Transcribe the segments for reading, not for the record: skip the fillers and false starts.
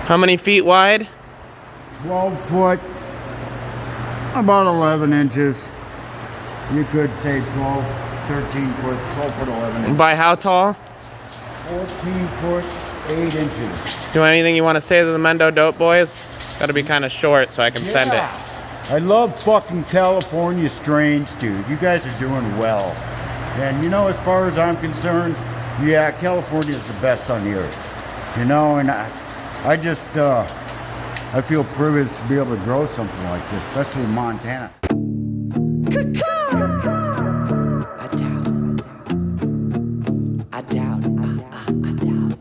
How many feet wide? 12 foot, about 11 inches. You could say 12, 13 foot, 12 foot, 11 inches. By how tall? 14 foot, 8 inches. Do anything you want to say to the Mendo Dope boys? Gotta be kind of short so I can send it. I love fucking California strains, dude. You guys are doing well. And you know, as far as I'm concerned, yeah, California is the best on the earth. You know, and I just, I feel privileged to be able to grow something like this, especially in Montana. I doubt it. I doubt it. I doubt it.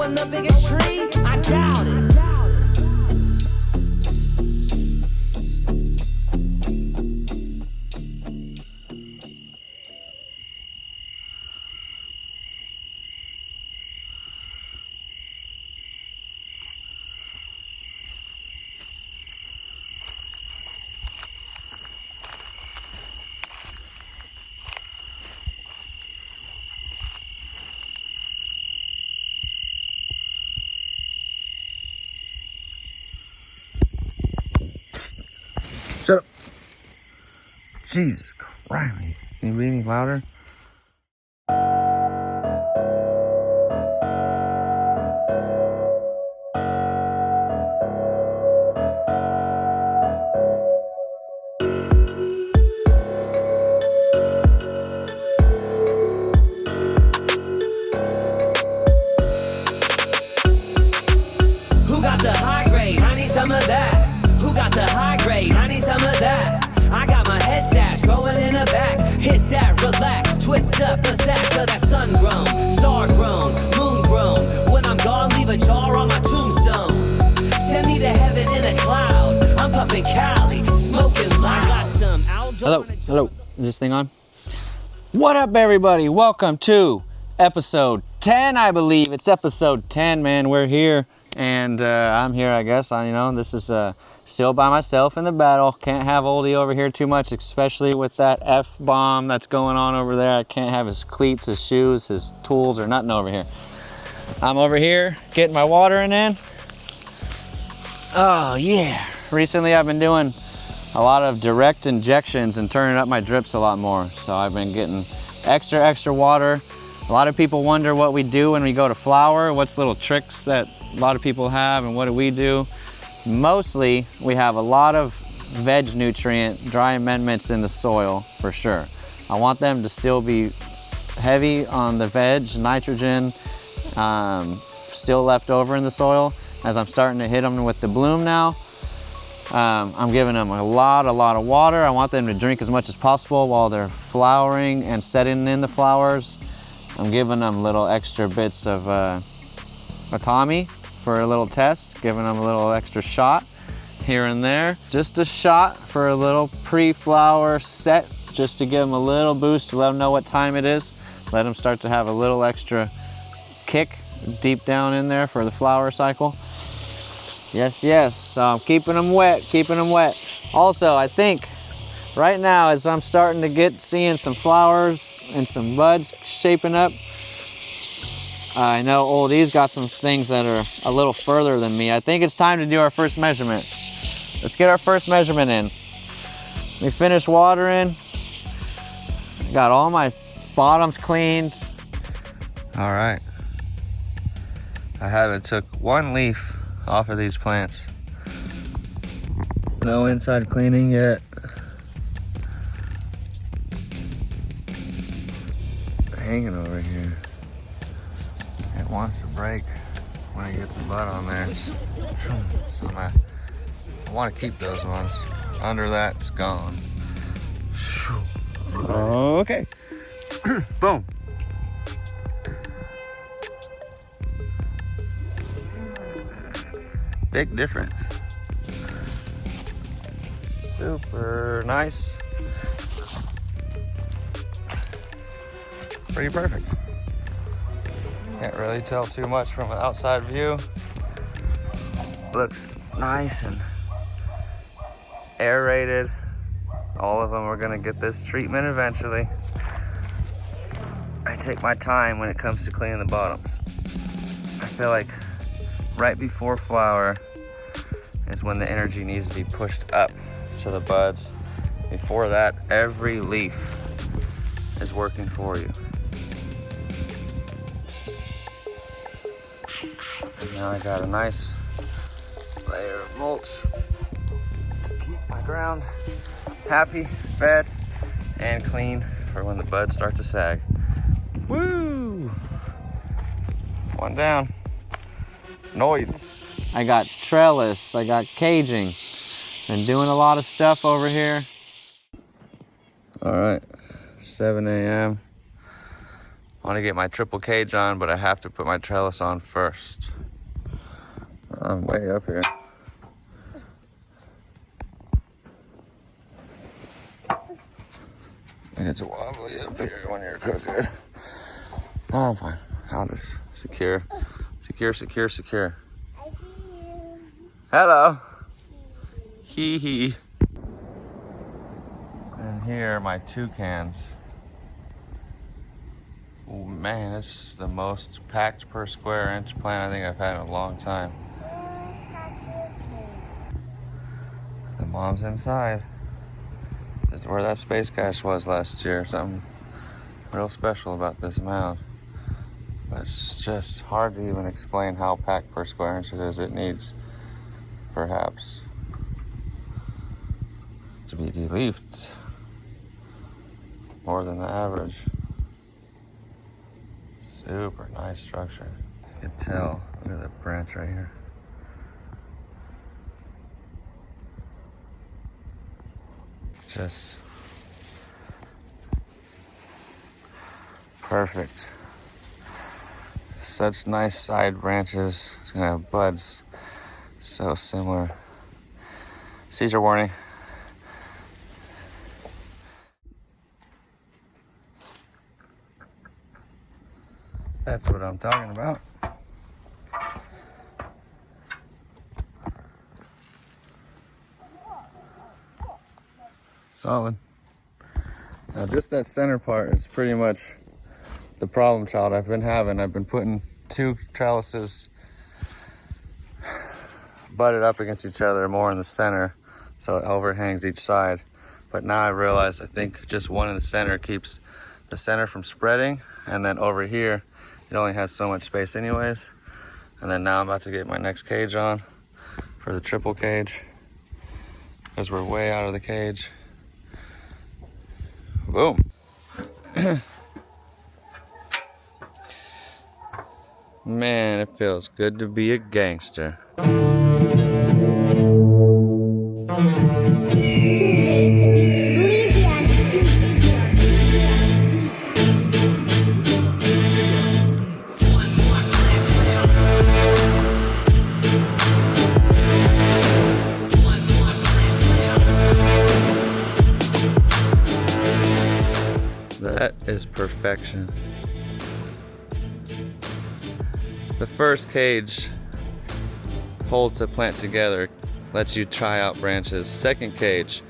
The biggest tree? I doubt it. Shut up. Jesus Christ. Can you be any louder? Who got the high grade? I need some of that. Who got the high grade? I need some of that. I got my head stash growing in the back. Hit that, relax, twist up a sack of that sun grown, star grown, moon grown. When I'm gone, leave a jar on my tombstone. Send me to heaven in a cloud. I'm puffing Cali, smoking loud. Got some outdoor. Hello, is this thing on? What up, everybody? Welcome to episode 10, I believe. It's episode 10, man. We're here. And I'm here, I guess. This is still by myself in the battle. Can't have Oldie over here too much, especially with that F-bomb that's going on over there. I can't have his cleats, his shoes, his tools, or nothing over here. I'm over here getting my watering in. Oh, yeah. Recently, I've been doing a lot of direct injections and turning up my drips a lot more. So I've been getting extra water. A lot of people wonder what we do when we go to flower, what's little tricks that a lot of people have, and what do we do? Mostly, we have a lot of veg nutrient, dry amendments in the soil, for sure. I want them to still be heavy on the veg, nitrogen, still left over in the soil. As I'm starting to hit them with the bloom now, I'm giving them a lot of water. I want them to drink as much as possible while they're flowering and setting in the flowers. I'm giving them little extra bits of ATAMI for a little test, giving them a little extra shot here and there. Just a shot for a little pre-flower set, just to give them a little boost, to let them know what time it is. Let them start to have a little extra kick deep down in there for the flower cycle. Yes, so I'm keeping them wet, Also, I think right now, as I'm starting to seeing some flowers and some buds shaping up, I know Oldie's got some things that are a little further than me. I think it's time to do our first measurement. Let's get our first measurement in. We finished watering. Got all my bottoms cleaned. All right. I haven't took one leaf off of these plants. No inside cleaning yet. hanging over here. It wants to break when it gets a bud on there. So I want to keep those ones. Under that, it's gone. Okay. Boom. Big difference. Super nice. Pretty perfect. Can't really tell too much from an outside view. Looks nice and aerated. All of them are gonna get this treatment eventually. I take my time when it comes to cleaning the bottoms. I feel like right before flower is when the energy needs to be pushed up to the buds. Before that, every leaf is working for you. And now I got a nice layer of mulch to keep my ground happy, fed, and clean for when the buds start to sag. Woo! One down. Noise. I got trellis, I got caging. Been doing a lot of stuff over here. All right, 7 a.m. I want to get my triple cage on, but I have to put my trellis on first. I'm way up here. It gets wobbly up here when you're cooking. Oh, I'm fine. I'll just secure. Secure, secure, secure. I see you. Hello. Hee hee. And here are my toucans. Oh man, this is the most packed per square inch plant I think I've had in a long time. Where's that turkey? The mom's inside. This is where that space cache was last year. Something real special about this mound. But it's just hard to even explain how packed per square inch it is. It needs, perhaps, to be de-leafed more than the average. Super nice structure. You can tell. Look at that branch right here. Just perfect. Such nice side branches. It's gonna have buds. So similar. Seizure warning. That's what I'm talking about. Solid. Now just that center part is pretty much the problem child I've been having. I've been putting two trellises butted up against each other more in the center so it overhangs each side. But now I realize I think just one in the center keeps the center from spreading, and then over here it only has so much space anyways. And then now I'm about to get my next cage on for the triple cage because we're way out of the cage. Boom. Man, it feels good to be a gangster. Bleezy on the beat. One more plantation. One more plantation. That is perfection. The first cage holds the plant together, lets you try out branches. Second cage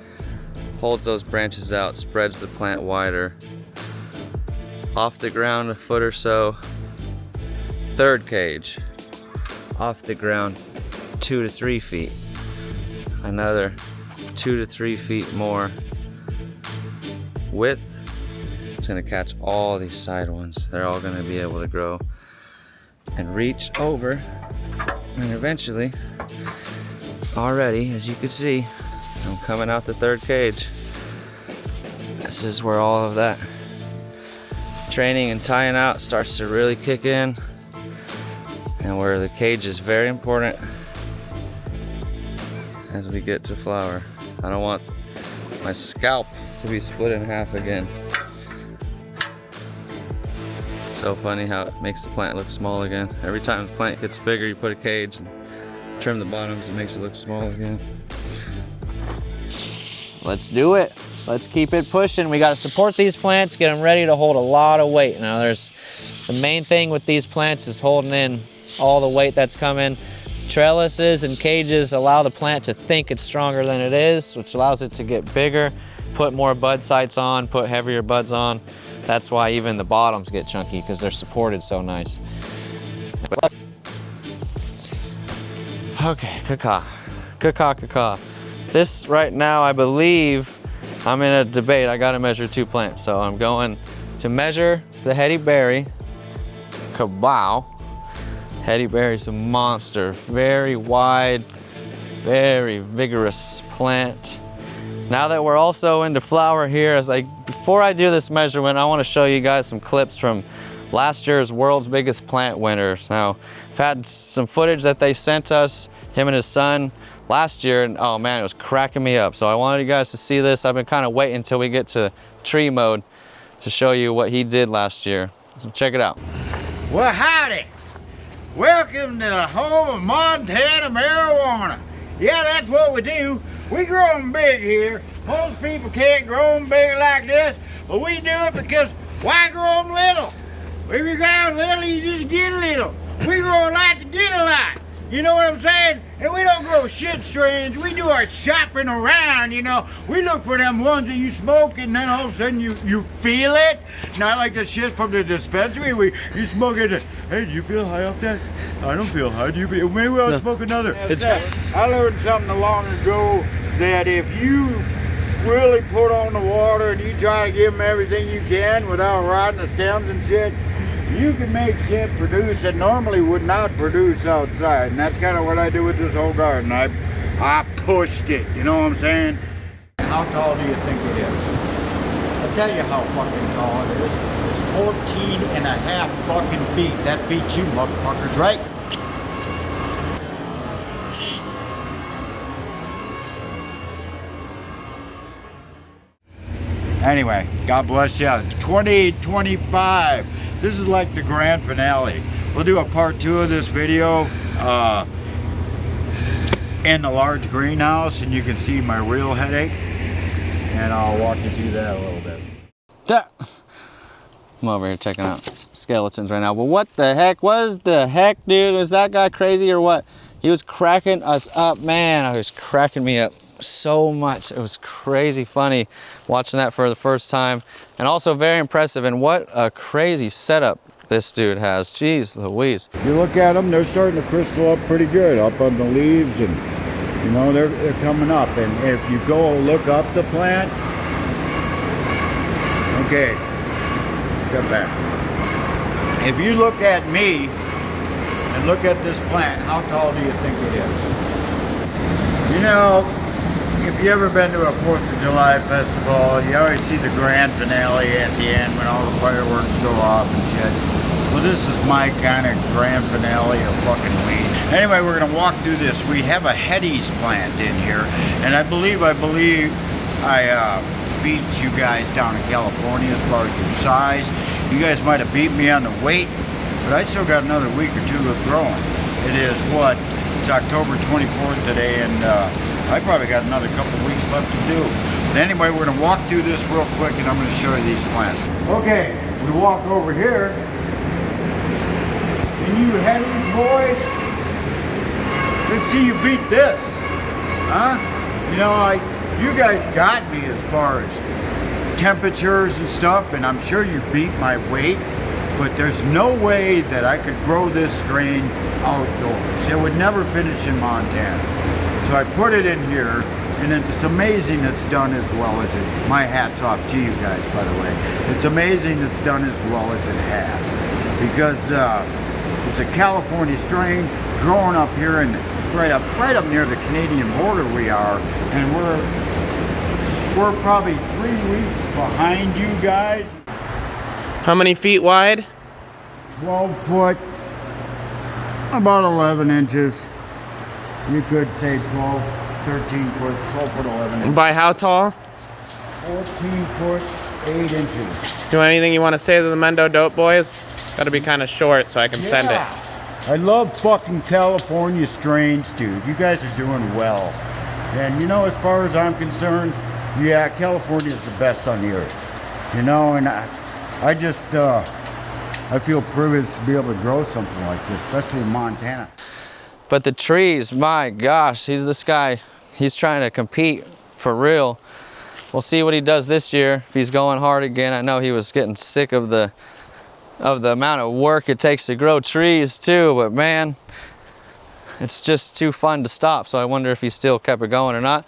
holds those branches out, spreads the plant wider. Off the ground a foot or so. Third cage, off the ground 2 to 3 feet. Another 2 to 3 feet more width. It's gonna catch all these side ones. They're all gonna be able to grow and reach over, and eventually, already, as you can see, I'm coming out the third cage. This is where all of that training and tying out starts to really kick in, and where the cage is very important as we get to flower. I don't want my scalp to be split in half again. So funny how it makes the plant look small again. Every time the plant gets bigger, you put a cage and trim the bottoms, it makes it look small again. Let's do it. Let's keep it pushing. We got to support these plants, get them ready to hold a lot of weight. Now the main thing with these plants is holding in all the weight that's coming. Trellises and cages allow the plant to think it's stronger than it is, which allows it to get bigger, put more bud sites on, put heavier buds on. That's why even the bottoms get chunky, because they're supported so nice. Okay, caca. This right now, I believe, I'm in a debate. I gotta measure 2 plants. So I'm going to measure the heady berry. Kabow. Heady berry's a monster. Very wide, very vigorous plant. Now that we're also into flower here, before I do this measurement, I wanna show you guys some clips from last year's World's Biggest Plant winners. Now, I've had some footage that they sent us, him and his son, last year, and oh man, it was cracking me up. So I wanted you guys to see this. I've been kind of waiting until we get to tree mode to show you what he did last year. So check it out. Well, howdy. Welcome to the home of Montana marijuana. Yeah, that's what we do. We grow them big here. Most people can't grow them big like this, but we do it because why grow them little? If you grow little, you just get little. We grow a lot to get a lot. You know what I'm saying? And we don't grow shit strains. We do our shopping around, you know. We look for them ones that you smoke and then all of a sudden you feel it. Not like the shit from the dispensary. You smoke it. Hey, do you feel high off that? I don't feel high. Do you feel? Maybe I'll smoke another. I learned something long ago that if you really put on the water and you try to give them everything you can without rotting the stems and shit, you can make shit produce that normally would not produce outside. And that's kind of what I do with this whole garden. I pushed it, you know what I'm saying? How tall do you think it is? I'll tell you how fucking tall it is. It's 14 and a half fucking feet. That beats you motherfuckers, right? Anyway, God bless you. 2025. This is like the grand finale. We'll do a part 2 of this video in the large greenhouse, and you can see my real headache. And I'll walk you through that a little bit. I'm over here checking out skeletons right now. But what the heck dude? Was that guy crazy or what? He was cracking us up, man. He was cracking me up so much. It was crazy funny watching that for the first time, and also very impressive. And what a crazy setup this dude has. Jeez Louise. If you look at them, they're starting to crystal up pretty good up on the leaves, and you know they're coming up. And if you go look up the plant, okay, step back. If you look at me and look at this plant, how tall do you think it is? You know, if you ever been to a 4th of July festival, you always see the grand finale at the end when all the fireworks go off and shit. Well, this is my kind of grand finale of fucking weed. Anyway, we're gonna walk through this. We have a Hetty's plant in here, and I believe I beat you guys down in California as far as your size. You guys might have beat me on the weight, but I still got another week or 2 of growing. It is what? It's October 24th today, and I probably got another couple weeks left to do. But anyway, we're gonna walk through this real quick, and I'm gonna show you these plants. Okay, we walk over here, and you Hetty's boys, let's see you beat this, huh? You know, you guys got me as far as temperatures and stuff, and I'm sure you beat my weight, but there's no way that I could grow this strain outdoors. It would never finish in Montana. So I put it in here, and it's amazing it's done as well as it. My hat's off to you guys, by the way. It's amazing it's done as well as it has, because it's a California strain growing up here and right up near the Canadian border we are, and we're probably 3 weeks behind you guys. How many feet wide? 12 foot, about 11 inches. You could say 12, 13 foot, 12 foot, 11 inches. By how tall? 14 foot, 8 inches. Do anything you want to say to the Mendo Dope boys? Gotta be kind of short so I can send it. I love fucking California strains, dude. You guys are doing well. And you know, as far as I'm concerned, yeah, California is the best on the earth. You know, and I just, I feel privileged to be able to grow something like this, especially in Montana. But the trees, my gosh, this guy, he's trying to compete for real. We'll see what he does this year, if he's going hard again. I know he was getting sick of the amount of work it takes to grow trees too, but man, it's just too fun to stop. So I wonder if he still kept it going or not.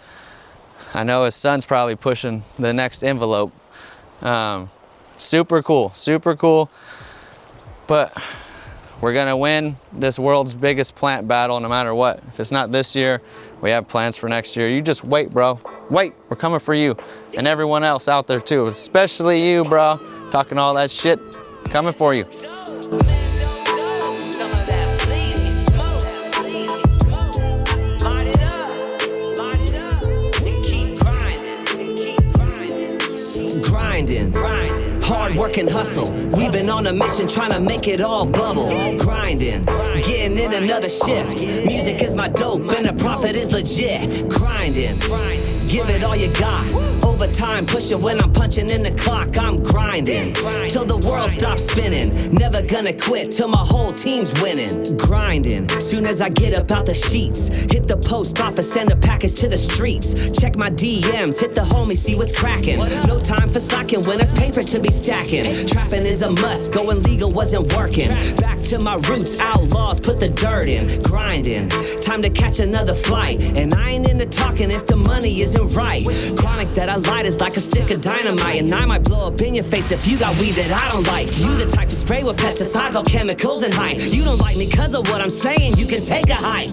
I know his son's probably pushing the next envelope. Super cool, super cool. But we're gonna win this world's biggest plant battle no matter what. If it's not this year, we have plans for next year. You just wait, bro. Wait, we're coming for you. And everyone else out there too, especially you, bro. Talking all that shit, coming for you. Some of that Bleezy smoke. Light it up, and keep grinding. Hard work and hustle. We've been on a mission trying to make it all bubble. Grinding, getting in another shift. Music is my dope and the profit is legit. Grinding, give it all you got. Overtime pushing when I'm punching in the clock. I'm grinding till the world stops spinning. Never gonna quit till my whole team's winning. Grinding, soon as I get up out the sheets. Hit the post office, send a package to the streets. Check my DMs, hit the homie, see what's cracking. No time for slacking when there's paper to be stacking. Trapping is a must, going legal wasn't working. Back to my roots, outlaws, put the dirt in. Grinding, time to catch another flight. And I ain't into talking if the money isn't right. Chronic that I light is like a stick of dynamite. And I might blow up in your face if you got weed that I don't like. You the type to spray with pesticides, all chemicals and hype. You don't like me cause of what I'm saying, you can take a hike.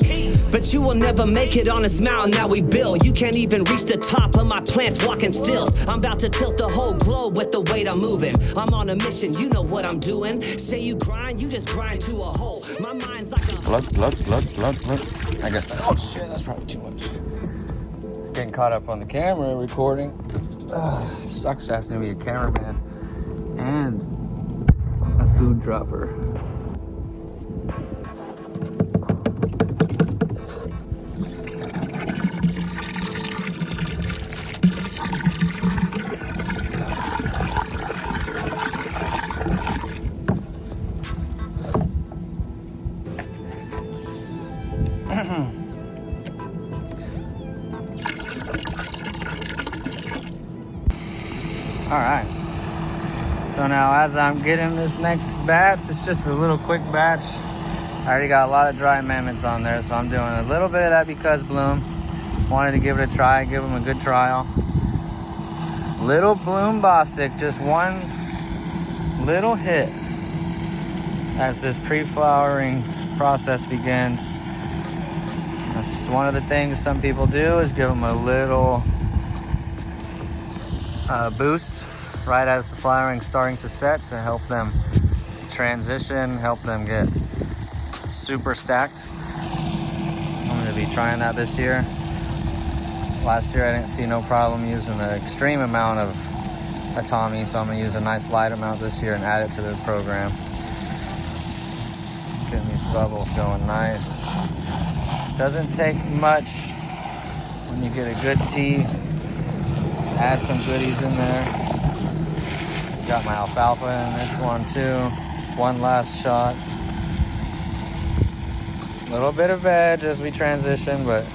But you will never make it on this mountain that we build. You can't even reach the top of my plants walking stills. I'm about to tilt the whole globe with the weight I'm moving. I'm on a mission, you know what I'm doing. Say you grind, you just grind to a hole. My mind's like a Glug. I guess that, oh shit, that's probably too much. Getting caught up on the camera recording. Sucks having to be a cameraman and a food dropper. All right, so now as I'm getting this next batch, it's just a little quick batch. I already got a lot of dry amendments on there, so I'm doing a little bit of that because Bloom wanted to give it a try, give him a good trial. Little Bloom Bostic, just one little hit as this pre-flowering process begins. That's one of the things some people do, is give them a little boost right as the flowering's starting to set to help them transition, help them get super stacked. I'm going to be trying that this year. Last year I didn't see no problem using the extreme amount of ATAMI, so I'm going to use a nice light amount this year and add it to the program. Getting these bubbles going nice. Doesn't take much when you get a good tea. Add some goodies in there. Got my alfalfa in this one too. One last shot. A little bit of veg as we transition, but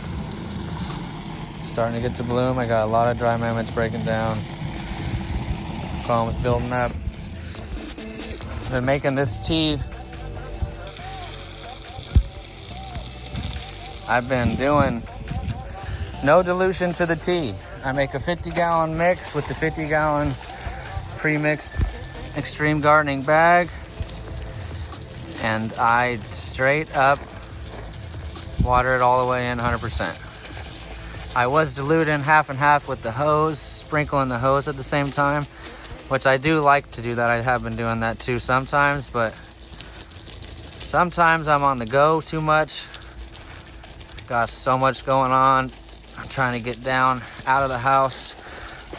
starting to get to bloom. I got a lot of dry mammoths breaking down. Combs building up. Been making this tea. I've been doing no dilution to the tea. I make a 50-gallon mix with the 50-gallon pre-mixed extreme gardening bag, and I straight up water it all the way in 100%. I was diluting half and half with the hose, sprinkling the hose at the same time, which I do like to do that. I have been doing that too sometimes, but sometimes I'm on the go too much. Got so much going on. I'm trying to get down out of the house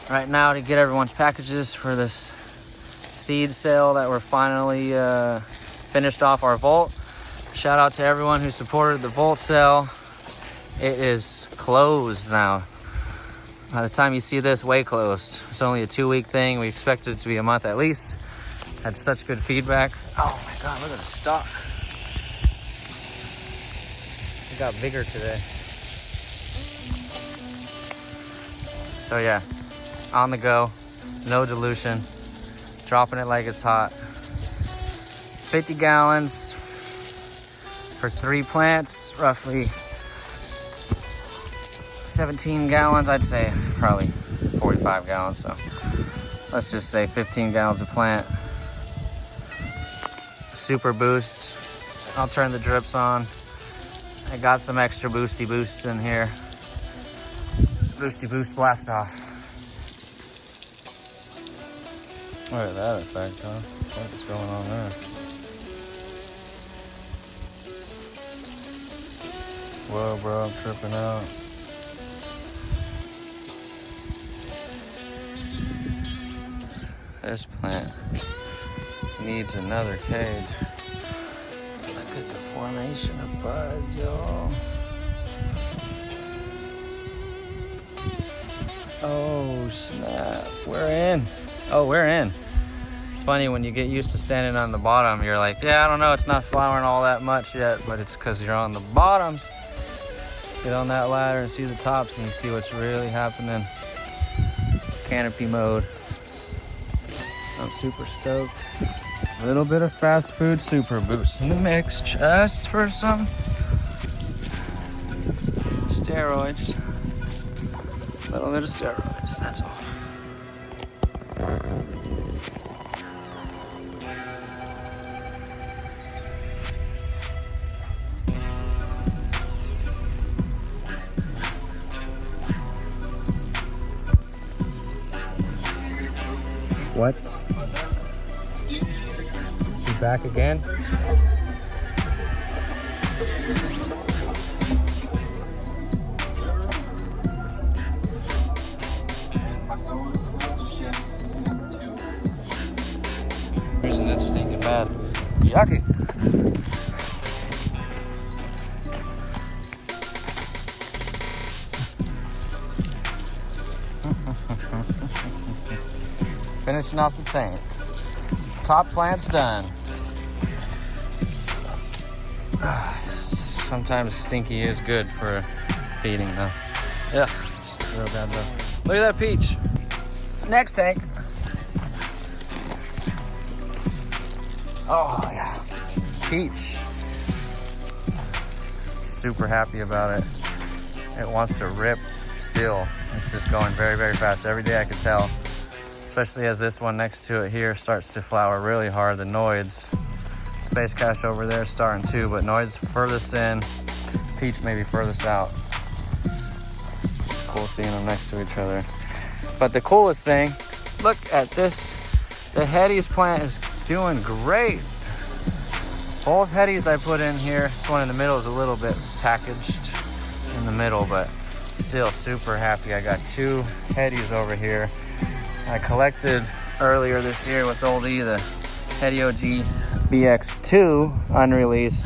right now to get everyone's packages for this seed sale that we're finally finished off our vault. Shout out to everyone who supported the vault sale. It is closed now. By the time you see this, way closed. It's only a 2-week thing. We expected it to be a month at least. Had such good feedback. Oh my God, look at the stock. It got bigger today. So yeah, on the go, no dilution, dropping it like it's hot. 50 gallons for 3 plants, roughly 17 gallons, I'd say probably 45 gallons. So let's just say 15 gallons a plant. Super boost. I'll turn the drips on. I got some extra boosty boosts in here. Boosty boost blast off. Look at that effect, huh? What is going on there? Whoa, bro, I'm tripping out. This plant needs another cage. Look at the formation of buds, y'all. Oh, snap. We're in. Oh, we're in. It's funny when you get used to standing on the bottom, you're like, yeah, I don't know, it's not flowering all that much yet, but it's because you're on the bottoms. Get on that ladder and see the tops and you see what's really happening. Canopy mode. I'm super stoked. A little bit of fast food super boost in the mix just for some steroids. A little bit of steroids, that's all. What? Is he back again? Isn't it stinking bad? Yucky. Finishing off the tank. Top plant's done. Sometimes stinky is good for feeding though. Ugh, it's real bad though. Look at that peach. Next tank. Oh yeah, peach. Super happy about it. It wants to rip still. It's just going very, very fast. Every day I can tell. Especially as this one next to it here starts to flower really hard, the Noids. Space Cash over there is starting too, but Noids furthest in, Peach maybe furthest out. Cool seeing them next to each other. But the coolest thing, look at this. The Hetties plant is doing great. Both Hetties I put in here. This one in the middle is a little bit packaged in the middle, but still super happy. I got 2 Hetties over here. I collected earlier this year with Old E the Hetty OG BX2 unreleased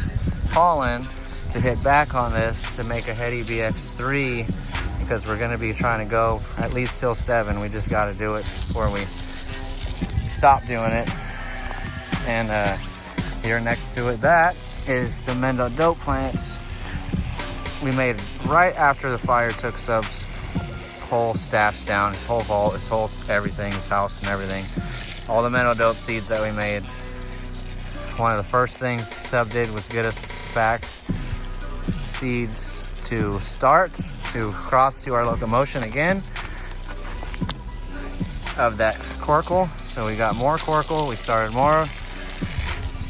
pollen to hit back on this to make a Hetty BX3 because we're going to be trying to go at least till 7. We just got to do it before we stop doing it. And here next to it, that is the Mendo Dope plants we made right after the fire took Sub's whole stash down, his whole vault, his whole everything, his house and everything. All the Mendo Dope seeds that we made. One of the first things Sub did was get us back seeds to start, to cross to our locomotion again of that Corkle. So we got more Corkle, we started more,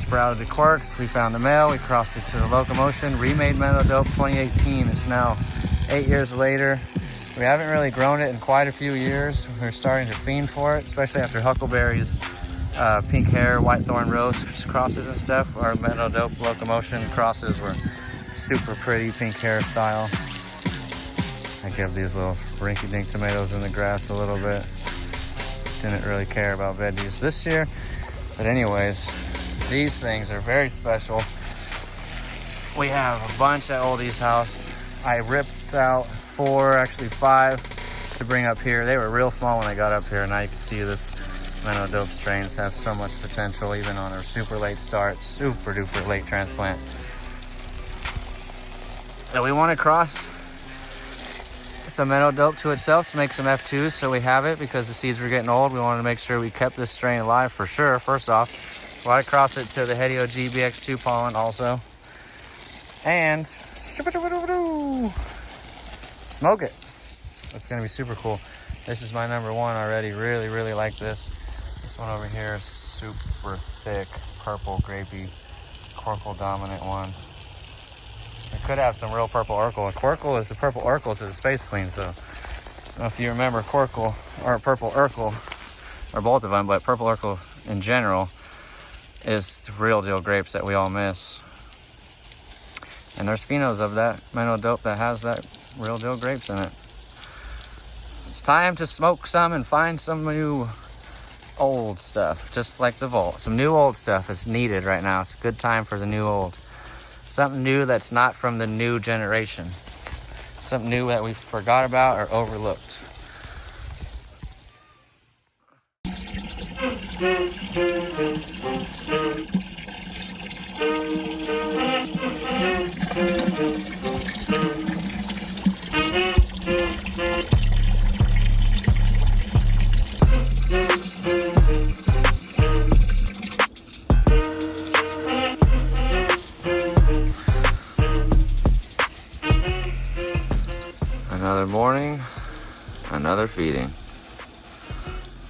sprouted the Quarks, we found the male, we crossed it to the locomotion, remade Mendo Dope 2018. It's now 8 years later. We haven't really grown it in quite a few years. We're starting to fiend for it, especially after Huckleberry's pink hair, white thorn rose crosses and stuff. Our meadow dope locomotion crosses were super pretty pink hairstyle. I give these little rinky-dink tomatoes in the grass a little bit. Didn't really care about veggies this year. But anyways, these things are very special. We have a bunch at Oldie's house. I ripped out 4, actually 5 to bring up here. They were real small when I got up here. Now you can see this meadow dope strains have so much potential even on a super late start, super duper late transplant. So we want to cross some meadow dope to itself to make some F2s, so we have it because the seeds were getting old. We wanted to make sure we kept this strain alive for sure. First off, we want to cross it to the Hetio GBX2 pollen also. And smoke it. That's gonna be super cool. This is my number 1 already. Really like this. This one over here is super thick, purple, grapey, Corkle dominant one. It could have some real purple Urkel. And Corkle is the purple Urkel to the Space Queen, so I don't know if you remember Corkle or purple Urkel, or both of them, but purple Urkel in general is the real deal grapes that we all miss. And there's phenos of that meadow dope that has that real deal grapes in it. It's time to smoke some and find some new old stuff, just like the vault. Some new old stuff is needed right now. It's a good time for the new old. Something new that's not from the new generation. Something new that we forgot about or overlooked. Another morning, another feeding.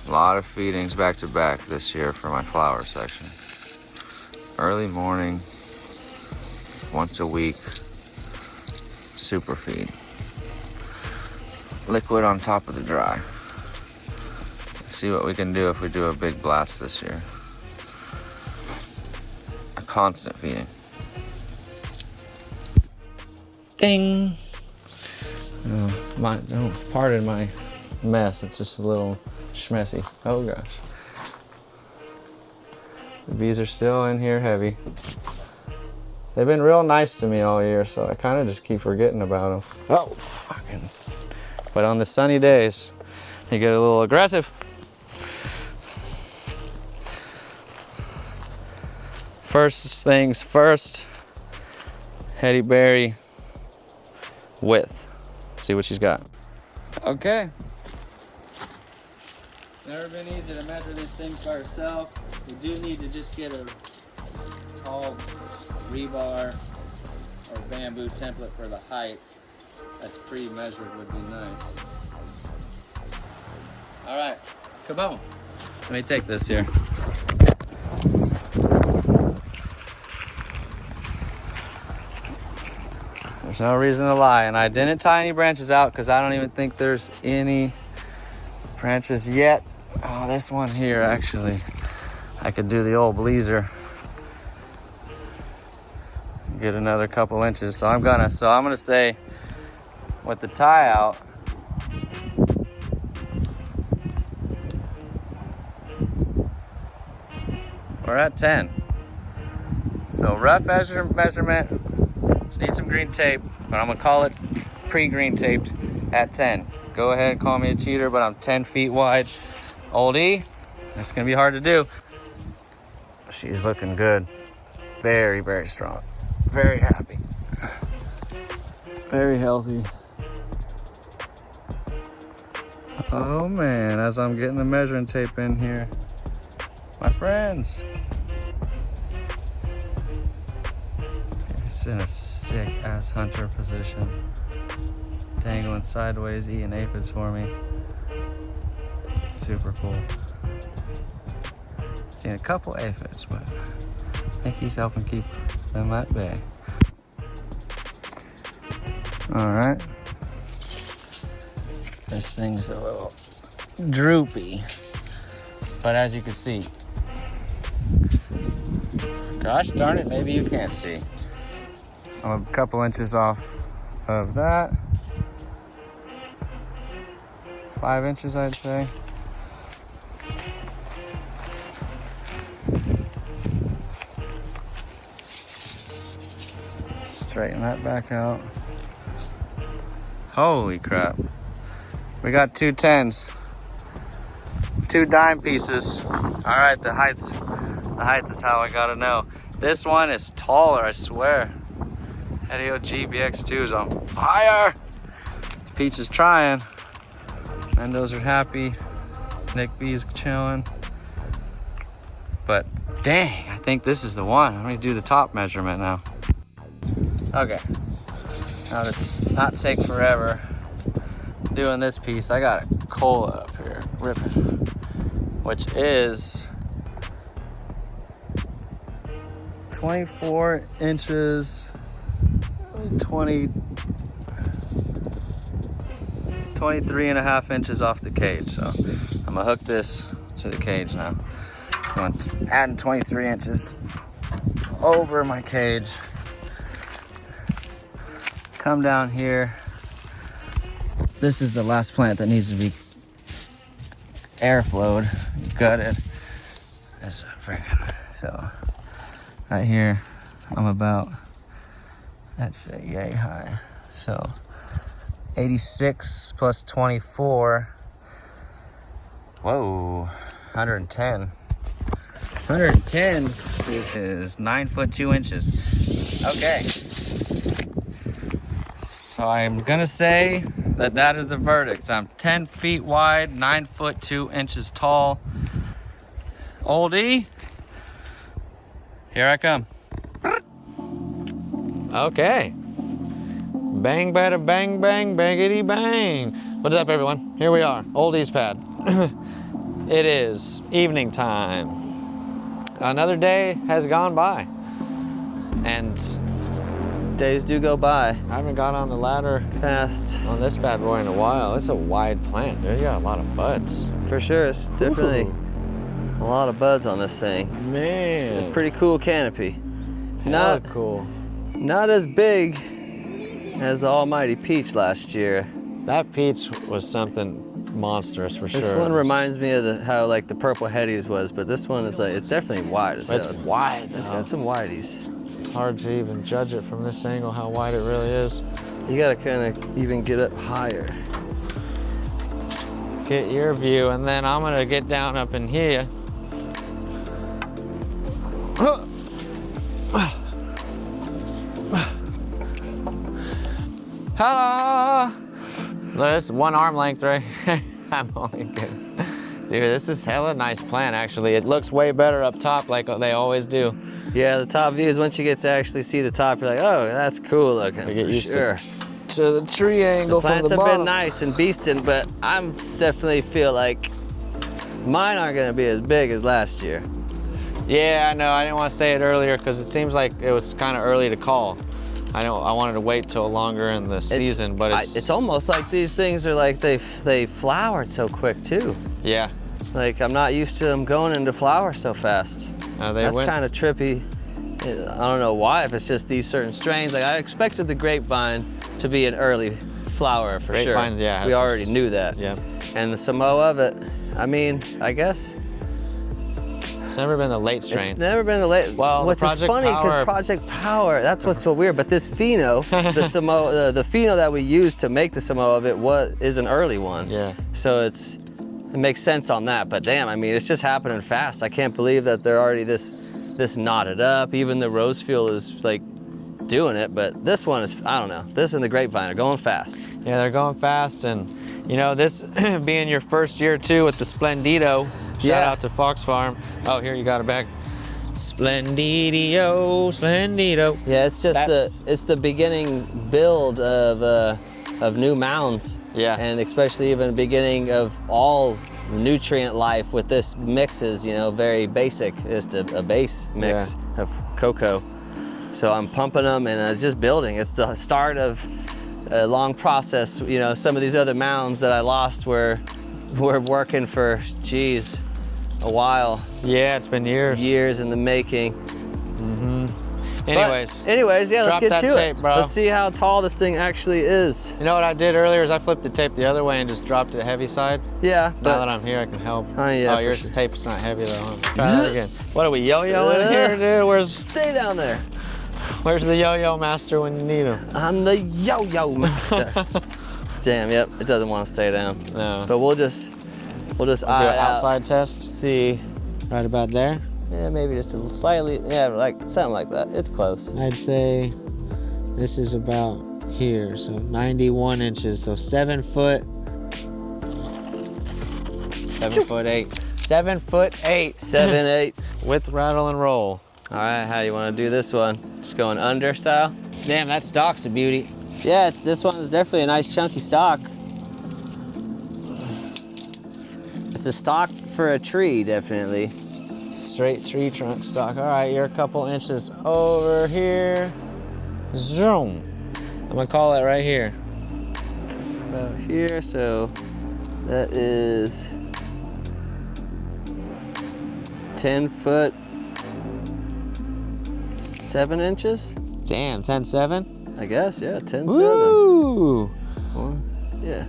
A lot of feedings back to back this year for my flower section. Early morning, once a week, super feed. Liquid on top of the dry. Let's see what we can do if we do a big blast this year. A constant feeding. Ding! Pardon my mess, it's just a little schmessy. Oh gosh. The bees are still in here heavy. They've been real nice to me all year, so I kind of just keep forgetting about them. Oh, fucking. But on the sunny days, they get a little aggressive. First things first, Hetty Berry width. See what she's got. Okay. It's never been easy to measure these things by yourself. We do need to just get a tall rebar or bamboo template for the height. That's pre-measured would be nice. All right, kaboom. Let me take this here. There's no reason to lie, and I didn't tie any branches out because I don't even think there's any branches yet. Oh, this one here, actually, I could do the old Bleezer. Get another couple inches, so I'm gonna say with the tie out, we're at 10. So rough measurement. Just need some green tape, but I'm gonna call it pre-green taped at 10. Go ahead and call me a cheater, but I'm 10 feet wide. Old E, that's gonna be hard to do. She's looking good. Very, very strong. Very happy. Very healthy. Oh man, as I'm getting the measuring tape in here, my friends. It's in a sick ass hunter position. Dangling sideways, eating aphids for me. Super cool. Seen a couple aphids, but I think he's helping keep them at bay. All right. This thing's a little droopy, but as you can see, gosh darn it, maybe you can't see. I'm a couple inches off of that. 5 inches, I'd say. Straighten that back out. Holy crap. We got 2 10s. 2 dime pieces. All right, the height is how I gotta know. This one is taller, I swear. Hedio GBX2 is on fire. Peach is trying. Mendos are happy. Nick B is chilling. But dang, I think this is the one. Let me do the top measurement now. Okay. Now to not take forever doing this piece, I got a cola up here, ripping, which is 24 inches, 23 and a half inches off the cage. So I'm gonna hook this to the cage now. I'm adding 23 inches over my cage. Come down here. This is the last plant that needs to be airflowed, gutted. That's freaking, so right here, I'm about, I'd say yay high. So 86 plus 24, whoa, 110. 110 is 9 foot 2 inches. Okay. So I'm gonna say that that is the verdict. I'm 10 feet wide, 9 foot 2 inches tall. Oldie, here I come. Okay. Bang, bada, bang, bang, bangity, bang. What's up, everyone? Here we are, Oldie's pad. It is evening time. Another day has gone by. And days do go by. I haven't got on the ladder fast on this bad boy in a while. It's a wide plant, dude. You got a lot of buds. For sure, it's definitely a lot of buds on this thing. Man. It's a pretty cool canopy. Hella cool. Not as big as the almighty peach last year. That peach was something monstrous for sure. This one reminds me of how like the purple headies was, but this one is like, it's definitely wide as hell. It's wide. It's got some whiteys. It's hard to even judge it from this angle how wide it really is. You gotta kind of even get up higher. Get your view, and then I'm gonna get down up in here. Hello! This is 1 arm length, right? I'm only kidding. Dude, this is hella nice plant, actually. It looks way better up top like they always do. Yeah, the top views, once you get to actually see the top, you're like, oh, that's cool looking, We get for used sure. to the tree angle The from plants the have bottom. been nice and beasting, but I'm definitely feel like mine aren't gonna be as big as last year. Yeah, I know. I didn't want to say it earlier because it seems like it was kind of early to call. I wanted to wait till longer in the season, but It's almost like these things are like they flowered so quick too. yeah. Like I'm not used to them going into flower so fast. That's kind of trippy. I don't know why, if it's just these certain strains. Like I expected the grapevine to be an early flower for sure. Grapevine, yeah, we has already some- knew that. Yeah. And the Samoa of it, I mean, I guess. It's never been the late strain. It's never been the late. Well, the what's just Project funny because Power- Project Power, that's what's so weird. But this pheno, the Samoa, the pheno that we used to make the Samoa of it is an early one. Yeah. So it makes sense on that. But damn, I mean, it's just happening fast. I can't believe that they're already this knotted up. Even the rose fuel is like doing it. But this one is, I don't know. This and the grapevine are going fast. Yeah, they're going fast, and you know, this being your first year too with the Splendido. Shout Yeah. out to Fox Farm. Oh, here you got it back. Splendido, Splendido. Yeah, it's just That's- it's the beginning build of new mounds. Yeah. And especially even beginning of all nutrient life with this mix is, you know, very basic. It's a base mix of cocoa. So I'm pumping them and it's just building. It's the start of a long process. You know, some of these other mounds that I lost were working for, geez, a while. Yeah, it's been years. Years in the making. Anyways, yeah, let's drop get that to tape, it. bro. Let's see how tall this thing actually is. You know what I did earlier is I flipped the tape the other way and just dropped it heavy side. Yeah, Now but that I'm here, I can help. Oh, yeah, for yours sure. tape's not heavy though. Huh? Try that again. What are we yo-yoing here, dude? Stay down there. Where's the yo-yo master when you need him? I'm the yo-yo master. Damn, yep, it doesn't want to stay down. No. But we'll just Do an outside test. See. Right about there. Yeah, maybe just a slightly, yeah, like something like that. It's close. I'd say this is about here, so 91 inches, so 7 foot. 7 foot 8. 7 foot 8. 7, 8. With rattle and roll. All right, how do you want to do this one? Just going under style? Damn, that stock's a beauty. Yeah, this one is definitely a nice chunky stock. It's a stock for a tree, definitely. Straight tree trunk stock. All right, you're a couple inches over here. Zoom. I'm gonna call it right here. About here, so that is 10 foot 7 inches. Damn, 10-7? I guess, yeah, 10-7. Woo! Yeah.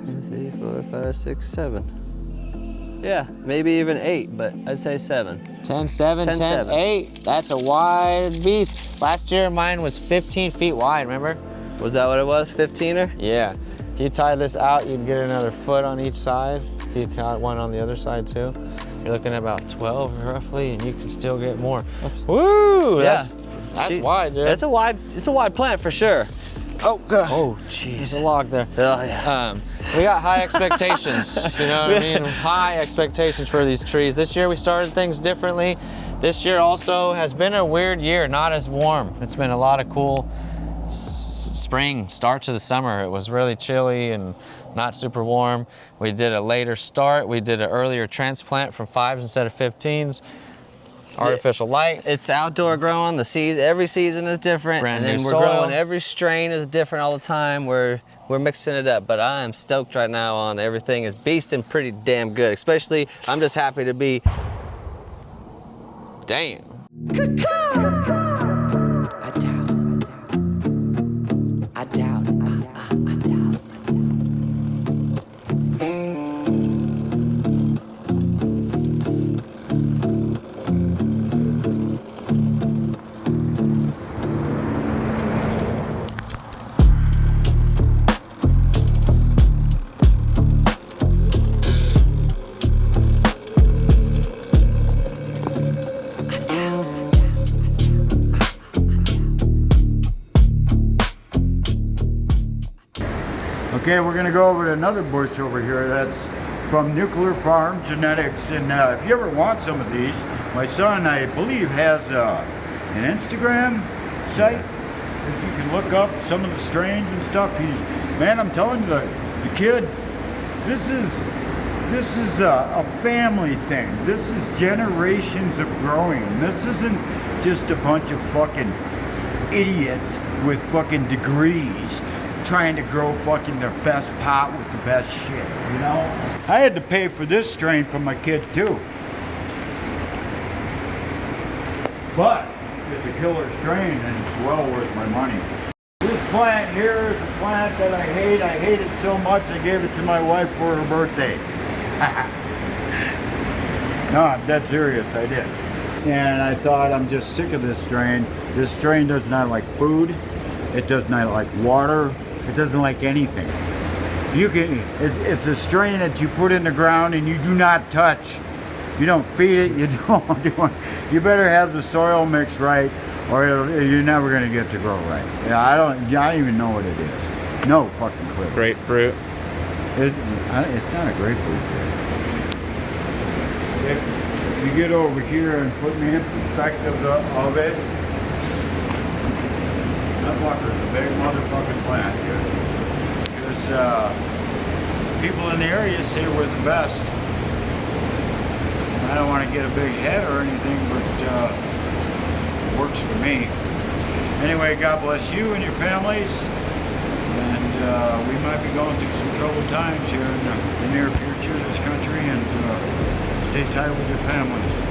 2, 3, 4, 5, 6, 7. Yeah, maybe even 8, but I'd say 7. 10-7, 10-7. 10-8. That's a wide beast. Last year mine was 15 feet wide, remember? Was that what it was, 15er? Yeah. If you tie this out, you'd get another foot on each side. If you got one on the other side too, you're looking at about 12 roughly, and you can still get more. Woo! Yeah. That's wide, dude. It's a wide plant for sure. Oh, God. Oh, There's jeez. a log there. Oh, yeah. We got high expectations, you know what I mean? High expectations for these trees. This year we started things differently. This year also has been a weird year, not as warm. It's been a lot of cool spring start to the summer. It was really chilly and not super warm. We did a later start. We did an earlier transplant from 5s instead of 15s. Artificial light. It's outdoor growing. Every season is different, Brand and then new we're soil. growing. Every strain is different all the time. We're mixing it up, but I am stoked right now on everything is beasting pretty damn good. Especially, I'm just happy to be. Damn. I doubt it. I doubt it. I doubt it. Okay, we're gonna go over to another bush over here that's from Nuclear Farm Genetics. And if you ever want some of these, my son, I believe, has an Instagram site that you can look up some of the strains and stuff. Man, I'm telling you, the kid, this is a family thing. This is generations of growing. This isn't just a bunch of fucking idiots with fucking degrees trying to grow fucking their best pot with the best shit, you know? I had to pay for this strain for my kid too. But it's a killer strain and it's well worth my money. This plant here is a plant that I hate. I hate it so much I gave it to my wife for her birthday. No, I'm dead serious, I did. And I thought, I'm just sick of this strain. This strain does not like food. It does not like water. It doesn't like anything. It's a strain that you put in the ground and you do not touch. You don't feed it, you don't do it. You better have the soil mix right or you're never gonna get to grow right. Yeah, I don't even know what it is. No fucking clue. Grapefruit. It's not a grapefruit. If you get over here and put me in perspective of it, that fucker's a big motherfucking plant, dude. Because people in the area say we're the best. I don't want to get a big head or anything, but it works for me. Anyway, God bless you and your families. And we might be going through some troubled times here in the near future of this country, and stay tight with your families.